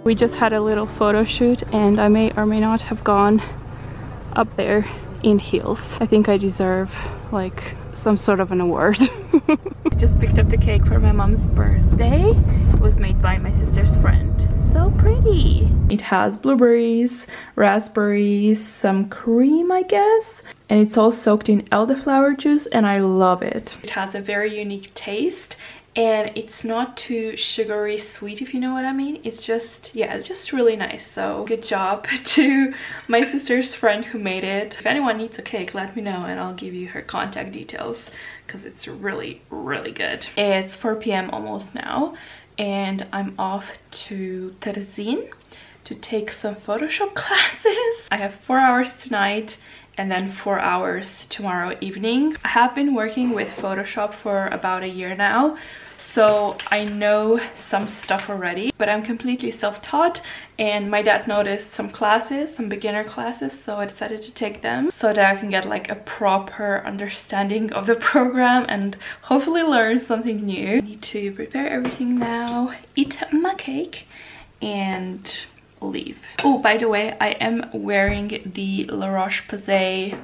We just had a little photo shoot and I may or may not have gone up there in heels. I think I deserve like some sort of an award. I just picked up the cake for my mom's birthday. It was made by my sister's friend. So pretty. It has blueberries, raspberries, some cream I guess, and it's all soaked in elderflower juice and I love it. It has a very unique taste and it's not too sugary sweet, if you know what I mean. It's just, yeah, it's just really nice. So good job to my sister's friend who made it. If anyone needs a cake, let me know and I'll give you her contact details because it's really, really good. It's 4 p.m. almost now and I'm off to Terezin to take some Photoshop classes. I have 4 hours tonight and then 4 hours tomorrow evening. I have been working with Photoshop for about a year now, so I know some stuff already, but I'm completely self-taught and my dad noticed some classes, some beginner classes, so I decided to take them so that I can get like a proper understanding of the program and hopefully learn something new. I need to prepare everything now, eat my cake and leave. Oh, by the way, I am wearing the La Roche-Posay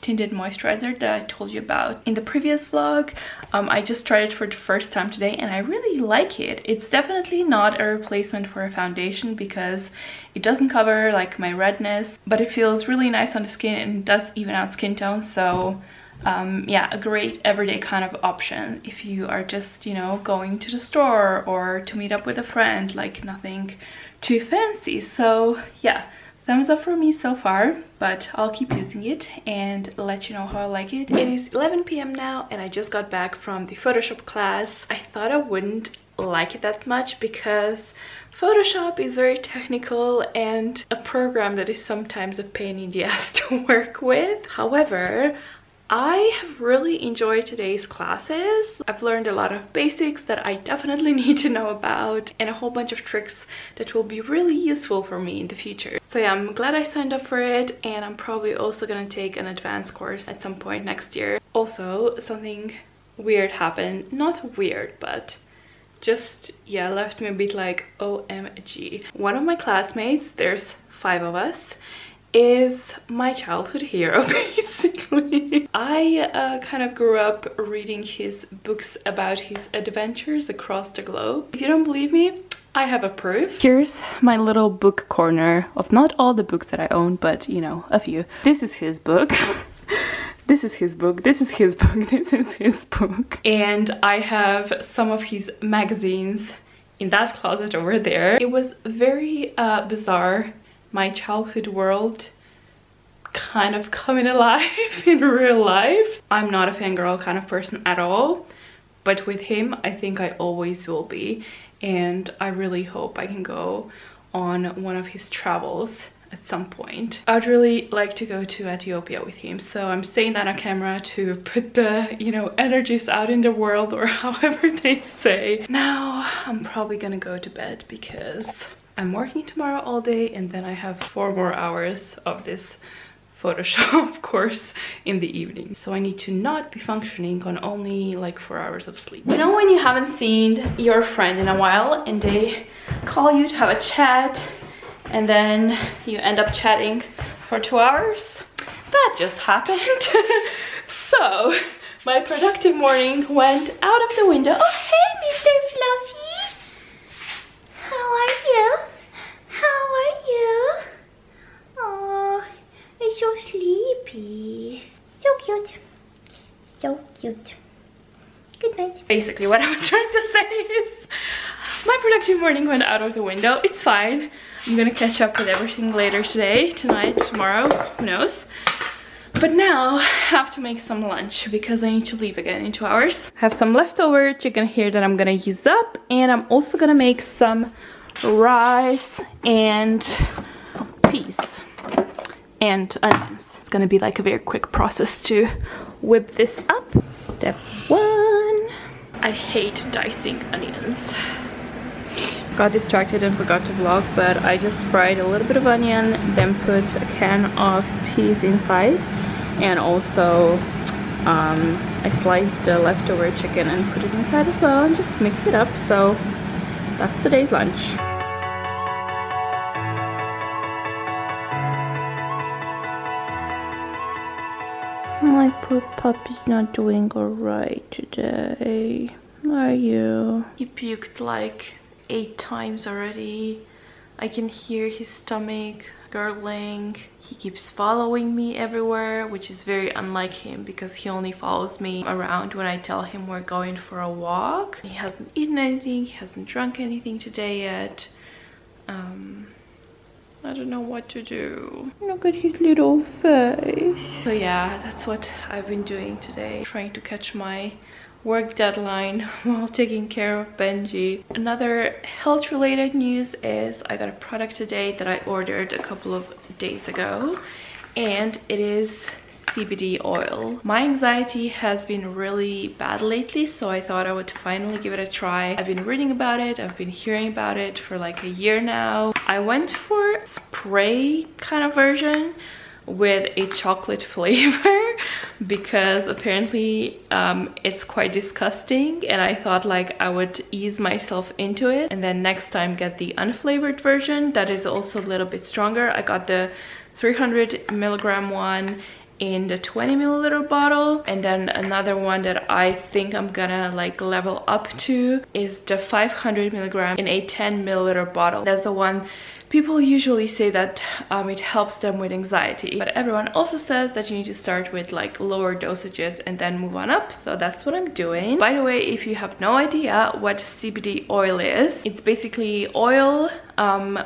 tinted moisturizer that I told you about in the previous vlog. I just tried it for the first time today and I really like it. It's definitely not a replacement for a foundation because it doesn't cover like my redness, but it feels really nice on the skin and does even out skin tone. So yeah, a great everyday kind of option if you are just, you know, going to the store or to meet up with a friend, like nothing too fancy. So yeah, thumbs up for me so far, but I'll keep using it and let you know how I like it. It is 11 p.m. now and I just got back from the Photoshop class. I thought I wouldn't like it that much because Photoshop is very technical and a program that is sometimes a pain in the ass to work with. However, I have really enjoyed today's classes. I've learned a lot of basics that I definitely need to know about and a whole bunch of tricks that will be really useful for me in the future. So yeah, I'm glad I signed up for it and I'm probably also gonna take an advanced course at some point next year. Also, something weird happened. Not weird, but just, yeah, left me a bit like OMG. One of my classmates, there's 5 of us, is my childhood hero basically. I kind of grew up reading his books about his adventures across the globe. If you don't believe me, I have a proof. Here's my little book corner of not all the books that I own, but you know, a few. This is his book. This is his book, this is his book, this is his book. And I have some of his magazines in that closet over there. It was very bizarre, my childhood world kind of coming alive in real life. I'm not a fangirl kind of person at all, but with him I think I always will be, and I really hope I can go on one of his travels at some point. I'd really like to go to Ethiopia with him, so I'm saying that on camera to put the, you know, energies out in the world, or however they say. Now I'm probably gonna go to bed because I'm working tomorrow all day and then I have 4 more hours of this Photoshop course in the evening. So I need to not be functioning on only like 4 hours of sleep. You know when you haven't seen your friend in a while and they call you to have a chat and then you end up chatting for 2 hours? That just happened. So my productive morning went out of the window. Oh, hey, Mr. Fluffy. How are you? How are you? Oh, you're so sleepy. So cute. So cute. Good night. Basically what I was trying to say is my productive morning went out of the window. It's fine. I'm gonna catch up with everything later today, tonight, tomorrow, who knows. But now I have to make some lunch because I need to leave again in 2 hours. I have some leftover chicken here that I'm gonna use up, and I'm also gonna make some rice and peas and onions. It's gonna be like a very quick process to whip this up. Step 1. I hate dicing onions. Got distracted and forgot to vlog, but I just fried a little bit of onion, then put a can of peas inside, and also I sliced the leftover chicken and put it inside as well and just mix it up. So that's today's lunch. My poor puppy's not doing alright today. Are you? He puked like 8 times already. I can hear his stomach gurgling. He keeps following me everywhere, which is very unlike him because he only follows me around when I tell him we're going for a walk. He hasn't eaten anything, he hasn't drunk anything today yet. I don't know what to do. Look at his little face. So yeah, that's what I've been doing today. Trying to catch my work deadline while taking care of Benji. Another health related news is I got a product today that I ordered a couple of days ago, and it is CBD oil. My anxiety has been really bad lately, so I thought I would finally give it a try. I've been reading about it, I've been hearing about it for like a year now. I went for spray kind of version with a chocolate flavor because apparently it's quite disgusting, and I thought like I would ease myself into it and then next time get the unflavored version that is also a little bit stronger. I got the 300 milligram one in the 20 milliliter bottle, and then another one that I think I'm gonna like level up to is the 500 milligram in a 10 milliliter bottle. That's the one people usually say that it helps them with anxiety, but everyone also says that you need to start with like lower dosages and then move on up, so that's what I'm doing. By the way, if you have no idea what CBD oil is, it's basically oil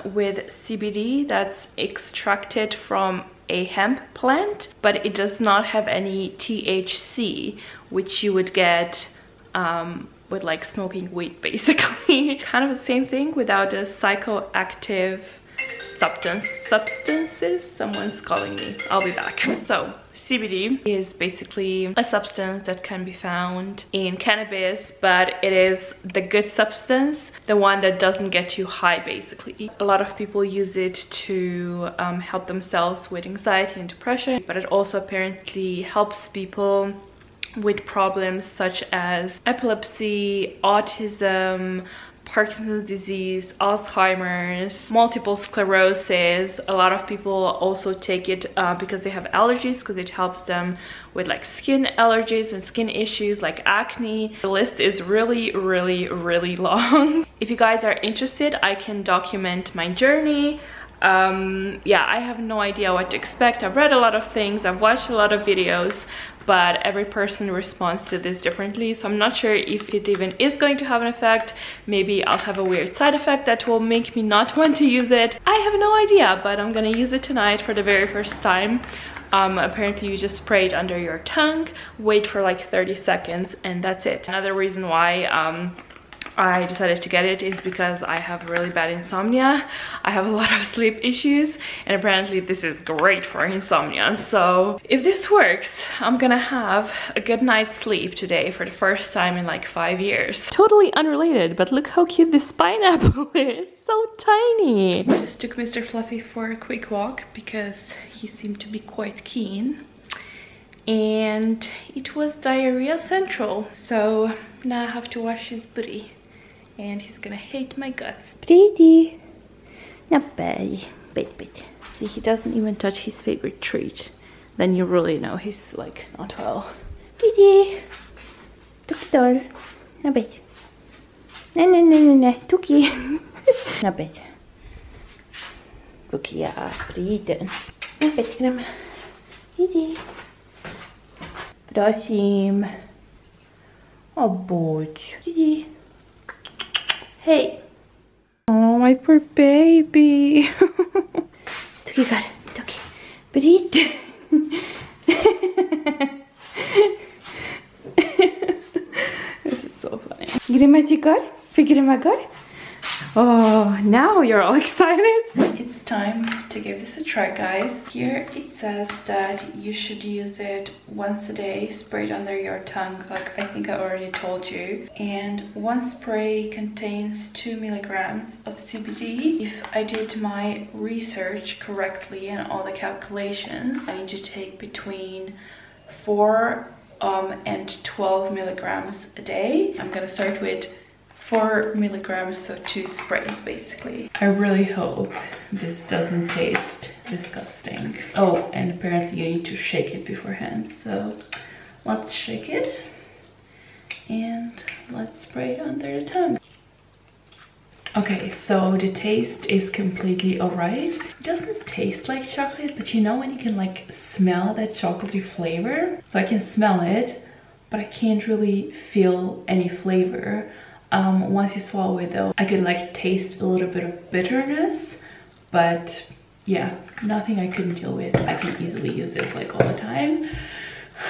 with CBD that's extracted from a hemp plant, but it does not have any THC, which you would get with like smoking weed basically. Kind of the same thing without the psychoactive substances. Someone's calling me, I'll be back. So CBD is basically a substance that can be found in cannabis, but it is the good substance, the one that doesn't get you high basically. A lot of people use it to help themselves with anxiety and depression, but it also apparently helps people with problems such as epilepsy, autism, Parkinson's disease, Alzheimer's, multiple sclerosis. A lot of people also take it because they have allergies, because it helps them with like skin allergies and skin issues like acne. The list is really long. If you guys are interested, I can document my journey. Yeah, I have no idea what to expect. I've read a lot of things, I've watched a lot of videos, but every person responds to this differently, so I'm not sure if it even is going to have an effect. Maybe I'll have a weird side effect that will make me not want to use it. I have no idea, but I'm gonna use it tonight for the very first time. Apparently you just spray it under your tongue, wait for like 30 seconds, and that's it. Another reason why I decided to get it is because I have really bad insomnia. I have a lot of sleep issues, and apparently this is great for insomnia. So if this works, I'm gonna have a good night's sleep today for the first time in like 5 years. Totally unrelated, but look how cute this pineapple is. So tiny. I just took Mr. Fluffy for a quick walk because he seemed to be quite keen, and it was diarrhea central, so now I have to wash his booty and he's gonna hate my guts. Pretty. Not bad. Bit. See, he doesn't even touch his favorite treat. Then you really know he's like not well. Pretty. Tuki doll. Not bad. No. Tuki. Not bad. Tuki, ja, pretty. Not bad, grandma. Pretty. Prosím. Oh, budź. Pretty. Hey. Oh, my poor baby. Tuki, got it. Tuki. Brit. This is so funny. Oh, now you're all excited. It's time to give this a try, guys. Here it says that you should use it once a day, sprayed under your tongue, like I think I already told you. And one spray contains 2 milligrams of CBD. If I did my research correctly and all the calculations, I need to take between 4 and 12 milligrams a day. I'm gonna start with 4 milligrams, so 2 sprays basically. I really hope this doesn't taste disgusting. Oh, and apparently you need to shake it beforehand. So let's shake it and let's spray it under the tongue. Okay, so the taste is completely alright. It doesn't taste like chocolate, but you know when you can like smell that chocolatey flavor? So I can smell it, but I can't really feel any flavor. Once you swallow it though, I could like taste a little bit of bitterness, but yeah, nothing I couldn't deal with. I can easily use this like all the time.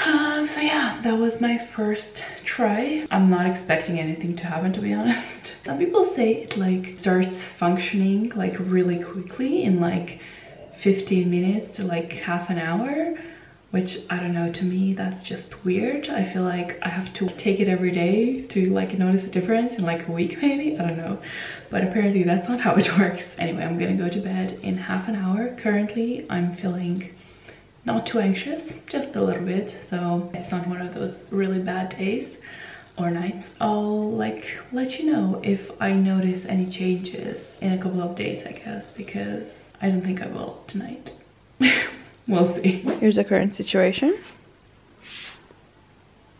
So yeah, that was my first try. I'm not expecting anything to happen, to be honest. Some people say it like starts functioning like really quickly in like 15 minutes to like half an hour, which I don't know, to me that's just weird. I feel like I have to take it every day to like notice a difference in like a week maybe, I don't know, but apparently that's not how it works. Anyway, I'm gonna go to bed in half an hour. Currently I'm feeling not too anxious, just a little bit, so it's not one of those really bad days or nights. I'll like let you know if I notice any changes in a couple of days, I guess, because I don't think I will tonight. We'll see. Here's the current situation.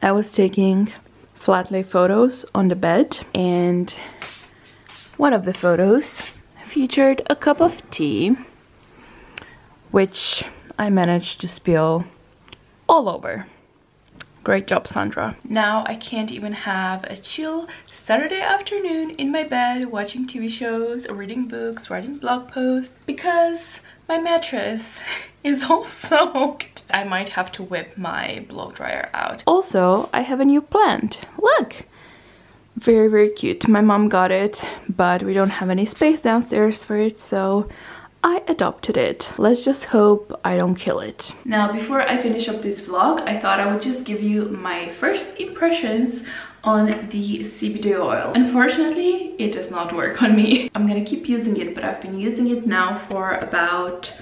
I was taking flat lay photos on the bed, and one of the photos featured a cup of tea, which I managed to spill all over. Great job, Sandra. Now I can't even have a chill Saturday afternoon in my bed watching TV shows, reading books, writing blog posts, because my mattress is all soaked. I might have to whip my blow dryer out. Also, I have a new plant. Look! Very, very cute. My mom got it, but we don't have any space downstairs for it, so I adopted it. Let's just hope I don't kill it. Now, before I finish up this vlog, I thought I would just give you my first impressions on the CBD oil. Unfortunately, it does not work on me. I'm gonna keep using it, but I've been using it now for about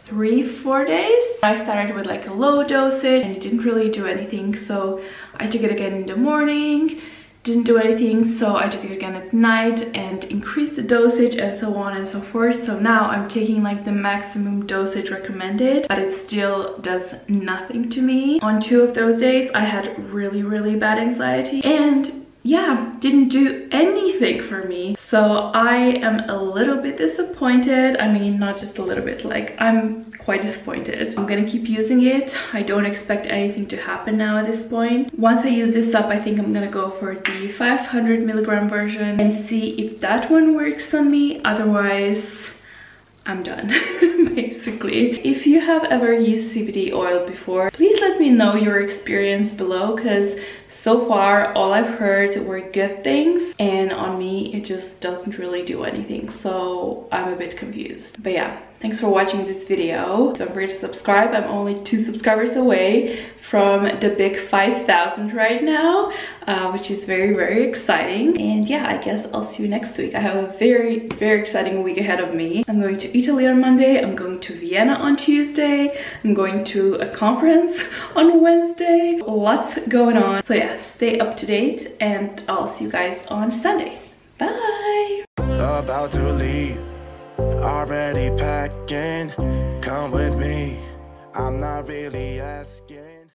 3-4 days. I started with like a low dosage and it didn't really do anything, so I took it again in the morning. Didn't do anything, so I took it again at night and increased the dosage and so on and so forth. So now I'm taking like the maximum dosage recommended, but it still does nothing to me. On 2 of those days I had really, really bad anxiety and yeah, didn't do anything for me. So I am a little bit disappointed. I mean, not just a little bit, like I'm quite disappointed. I'm gonna keep using it. I don't expect anything to happen now at this point. Once I use this up, I think I'm gonna go for the 500 milligram version and see if that one works on me. Otherwise, I'm done, basically. If you have ever used CBD oil before, please let me know your experience below, because so far all I've heard were good things, and on me it just doesn't really do anything, so I'm a bit confused. But yeah, thanks for watching this video. Don't forget to subscribe. I'm only 2 subscribers away from the big 5,000 right now, which is very, very exciting. And yeah, I guess I'll see you next week. I have a very, very exciting week ahead of me. I'm going to Italy on Monday. I'm going to Vienna on Tuesday. I'm going to a conference on Wednesday. Lots going on. So yeah, stay up to date and I'll see you guys on Sunday. Bye! About to leave, already packing. Come with me, I'm not really asking.